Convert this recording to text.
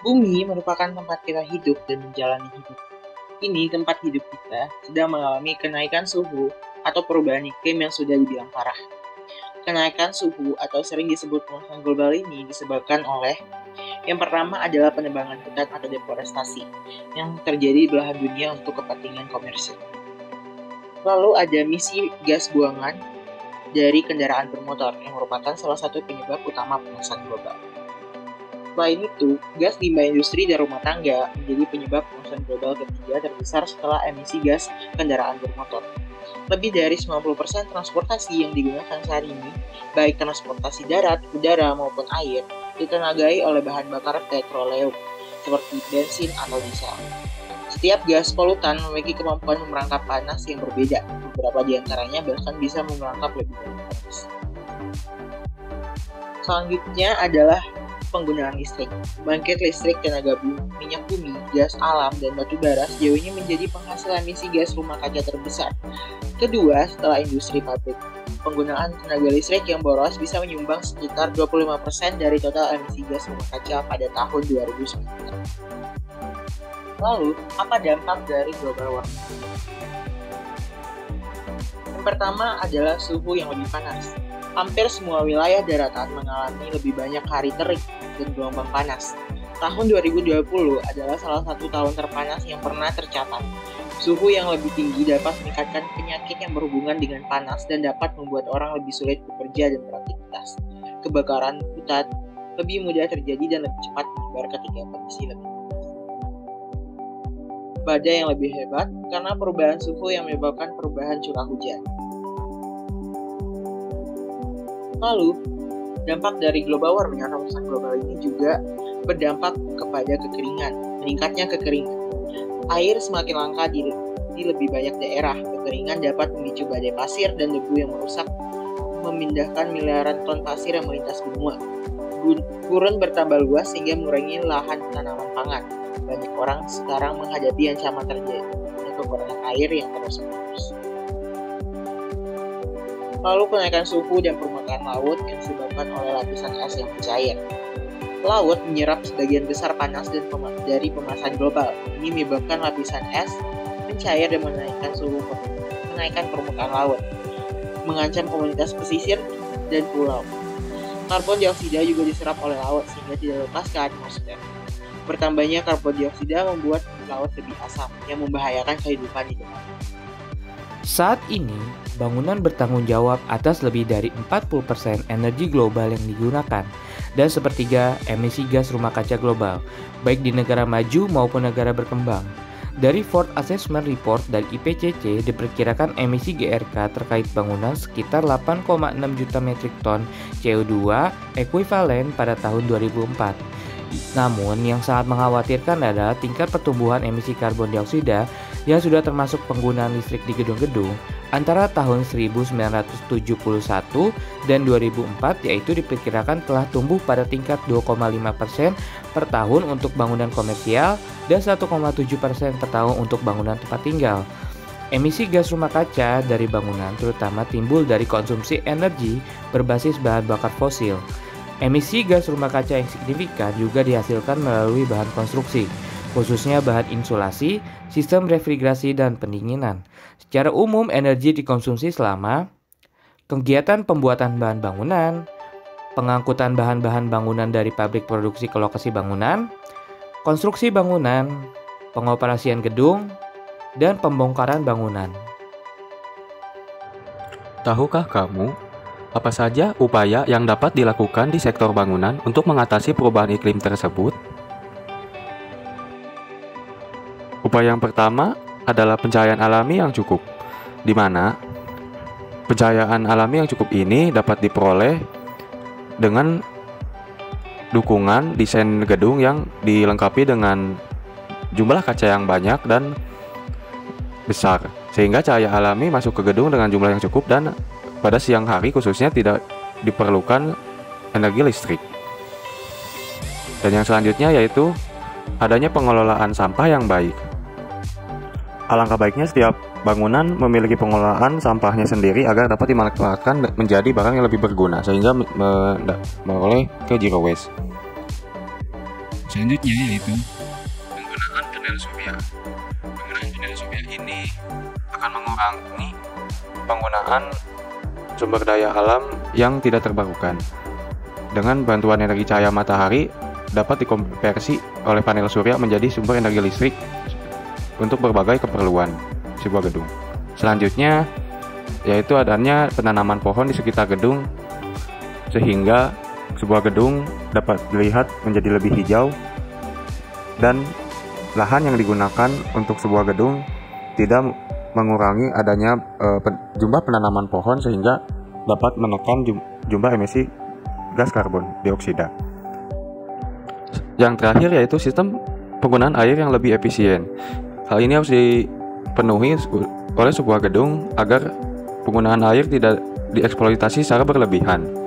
Bumi merupakan tempat kita hidup dan menjalani hidup. Ini tempat hidup kita sedang mengalami kenaikan suhu atau perubahan iklim yang sudah dibilang parah. Kenaikan suhu atau sering disebut pemanasan global ini disebabkan oleh yang pertama adalah penebangan hutan atau deforestasi yang terjadi di belahan dunia untuk kepentingan komersil. Lalu ada emisi gas buangan dari kendaraan bermotor yang merupakan salah satu penyebab utama pemanasan global. Selain itu, gas limbah industri dan rumah tangga menjadi penyebab pemanasan global ketiga terbesar setelah emisi gas kendaraan bermotor. Lebih dari 90% transportasi yang digunakan saat ini, baik transportasi darat, udara, maupun air, ditenagai oleh bahan bakar petroleum, seperti bensin atau diesel. Setiap gas polutan memiliki kemampuan memerangkap panas yang berbeda, beberapa di antaranya bahkan bisa memerangkap lebih banyak panas. Selanjutnya adalah penggunaan listrik. Pembangkit listrik tenaga bumi, minyak bumi, gas alam, dan batu bara sejauh ini menjadi penghasil emisi gas rumah kaca terbesar. Kedua, setelah industri pabrik. Penggunaan tenaga listrik yang boros bisa menyumbang sekitar 25% dari total emisi gas rumah kaca pada tahun 2009. Lalu, apa dampak dari global warming? Yang pertama adalah suhu yang lebih panas. Hampir semua wilayah daratan mengalami lebih banyak hari terik dan gelombang panas. Tahun 2020 adalah salah satu tahun terpanas yang pernah tercatat. Suhu yang lebih tinggi dapat meningkatkan penyakit yang berhubungan dengan panas dan dapat membuat orang lebih sulit bekerja dan beraktivitas. Kebakaran hutan lebih mudah terjadi dan lebih cepat menyebar ketika kondisi lebih panas. Badai yang lebih hebat karena perubahan suhu yang menyebabkan perubahan curah hujan. Lalu, dampak dari global warming atau pemanasan global ini juga berdampak kepada kekeringan, meningkatnya kekeringan. Air semakin langka di lebih banyak daerah. Kekeringan dapat memicu badai pasir dan debu yang merusak, memindahkan miliaran ton pasir yang melintas benua. Gurun bertambah luas sehingga mengurangi lahan tanaman pangan. Banyak orang sekarang menghadapi ancaman terjadi kekurangan air yang terus-menerus. Lalu kenaikan suhu dan permukaan laut yang disebabkan oleh lapisan es yang mencair. Laut menyerap sebagian besar panas dari pemanasan global. Ini menyebabkan lapisan es mencair dan menaikkan permukaan laut, mengancam komunitas pesisir dan pulau. Karbon dioksida juga diserap oleh laut sehingga tidak lepas ke atmosfer. Bertambahnya karbon dioksida membuat laut lebih asam yang membahayakan kehidupan di dalam. Saat ini, bangunan bertanggung jawab atas lebih dari 40% energi global yang digunakan dan sepertiga emisi gas rumah kaca global, baik di negara maju maupun negara berkembang. Dari Ford Assessment Report dan IPCC diperkirakan emisi GRK terkait bangunan sekitar 8,6 juta metrik ton CO2 ekuivalen pada tahun 2004. Namun, yang sangat mengkhawatirkan adalah tingkat pertumbuhan emisi karbon dioksida yang sudah termasuk penggunaan listrik di gedung-gedung antara tahun 1971 dan 2004, yaitu diperkirakan telah tumbuh pada tingkat 2,5% per tahun untuk bangunan komersial dan 1,7% per tahun untuk bangunan tempat tinggal. Emisi gas rumah kaca dari bangunan terutama timbul dari konsumsi energi berbasis bahan bakar fosil. Emisi gas rumah kaca yang signifikan juga dihasilkan melalui bahan konstruksi, khususnya bahan insulasi, sistem refrigerasi, dan pendinginan. Secara umum, energi dikonsumsi selama kegiatan pembuatan bahan bangunan, pengangkutan bahan-bahan bangunan dari pabrik produksi ke lokasi bangunan, konstruksi bangunan, pengoperasian gedung, dan pembongkaran bangunan. Tahukah kamu apa saja upaya yang dapat dilakukan di sektor bangunan untuk mengatasi perubahan iklim tersebut? Upaya yang pertama adalah pencahayaan alami yang cukup, di mana pencahayaan alami yang cukup ini dapat diperoleh dengan dukungan desain gedung yang dilengkapi dengan jumlah kaca yang banyak dan besar, sehingga cahaya alami masuk ke gedung dengan jumlah yang cukup dan pada siang hari khususnya tidak diperlukan energi listrik. Dan yang selanjutnya yaitu adanya pengelolaan sampah yang baik. Alangkah baiknya setiap bangunan memiliki pengelolaan sampahnya sendiri agar dapat dimanfaatkan menjadi barang yang lebih berguna sehingga memperoleh ke zero waste. Selanjutnya yaitu penggunaan panel surya. Penggunaan panel surya ini akan mengurangi penggunaan sumber daya alam yang tidak terbarukan. Dengan bantuan energi cahaya matahari dapat dikonversi oleh panel surya menjadi sumber energi listrik untuk berbagai keperluan sebuah gedung. Selanjutnya yaitu adanya penanaman pohon di sekitar gedung sehingga sebuah gedung dapat dilihat menjadi lebih hijau dan lahan yang digunakan untuk sebuah gedung tidak mengurangi adanya jumlah penanaman pohon sehingga dapat menekan jumlah emisi gas karbon dioksida. Yang terakhir yaitu sistem penggunaan air yang lebih efisien. Hal ini harus dipenuhi oleh sebuah gedung agar penggunaan air tidak dieksploitasi secara berlebihan.